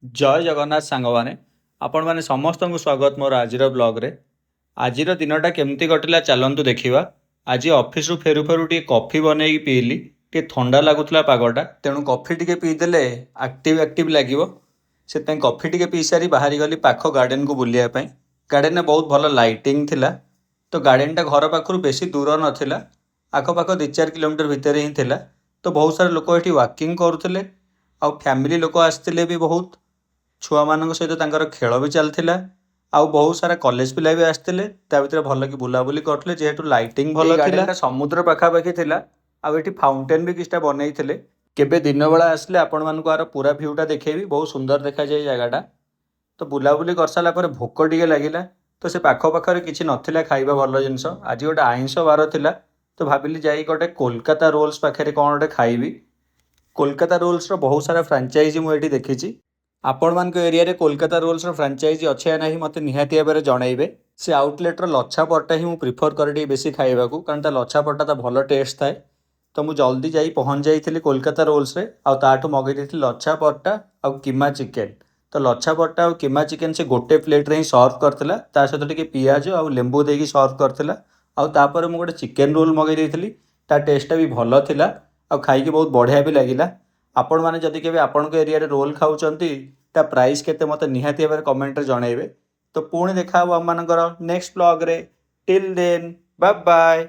जय जगन्नाथ सांगवाने आपण माने समस्त को स्वागत मोर आज ब्लॉग रे। आज दिनटा केमती कटिला चलतु देखा। आज ऑफिस रु फेरु फेरु टी कॉफी बनई पीली टे ठंडा लगुला पागटा तेणु कॉफी टी पीदेले एक्टिव एक्टिव लगे से कॉफी टी पी सारी बाहरी गली पाख गार्डन को बुलायापी। गार्डन में बहुत भल लाइटिंग थिला तो गार्डन टा घर पाखु बेसी दूर नाला आखपाख 2-4 किलोमीटर भितर ही थिला। तो बहुत सारे लोक ये वाकिंग करुले आ फैमिली लोक आसते भी बहुत छुआ मान सहित तांकर खेल भी चलता आउ बहुत सारा कॉलेज पिला भी आसते भर भल कि बुलाबुली करते जेहेतु लाइटिंग भल था समुद्र पखापाखि थिला आउ एठी फाउंटेन भी किछटा बनई थिले। केबे दिन बेला आसले आपण मानक आर पूरा भ्यूटा देखेबी बहुत सुंदर देखा जाए जगहटा। तो बुलाबुली कर सारा पर भोक टिके लगिला तो से पाख पाखरे किछि नथिला खाइबा भल जिनिस। आज गोटे आइंस बार थिला तो भाविली जाई गोटे कोलकाता रोल्स पाखे कौन गोटे खाइबी। कोलकाता रोल्स रो बहुत सारा फ्रांचाइजी मुझे देखी। आपण मान एरिया रे कोलकाता रोल्स रो फ्रांचाइजी अच्छे या नहीं मते निहाती भाव में जनइबे। से आउटलेट रो लच्छा परटा ही प्रिफर करे बेसी खाइबा को कारण लच्छा परटा ता भल टेस्ट थाए। तो मुझे जल्दी जाई पहुँच जाइली कोलकाता रोल्स रे आउ ताठू मगई देती लच्छा परटा आउ कीमा चिकेन। तो लच्छा परटा आउ कीमा चिकेन से गोटे प्लेट रे ही सर्व करथिला ता सहित टिके पियाज आउ लेंबू देकी सर्व करथिला। आउ तापर मु गोटे चिकेन रोल मगई देती ता टेस्टा भी भल थिला आउ खाइके बहुत बढ़िया भी लगिला। आपण माने जदि केबे आपणक एरिया रे रोल खाउचंती ता प्राइस केते मते निहाती भाव कमेंट रे जणाइबे। तो पुणी देखा हम मानकर नेक्स्ट ब्लॉग रे। Till then bye bye.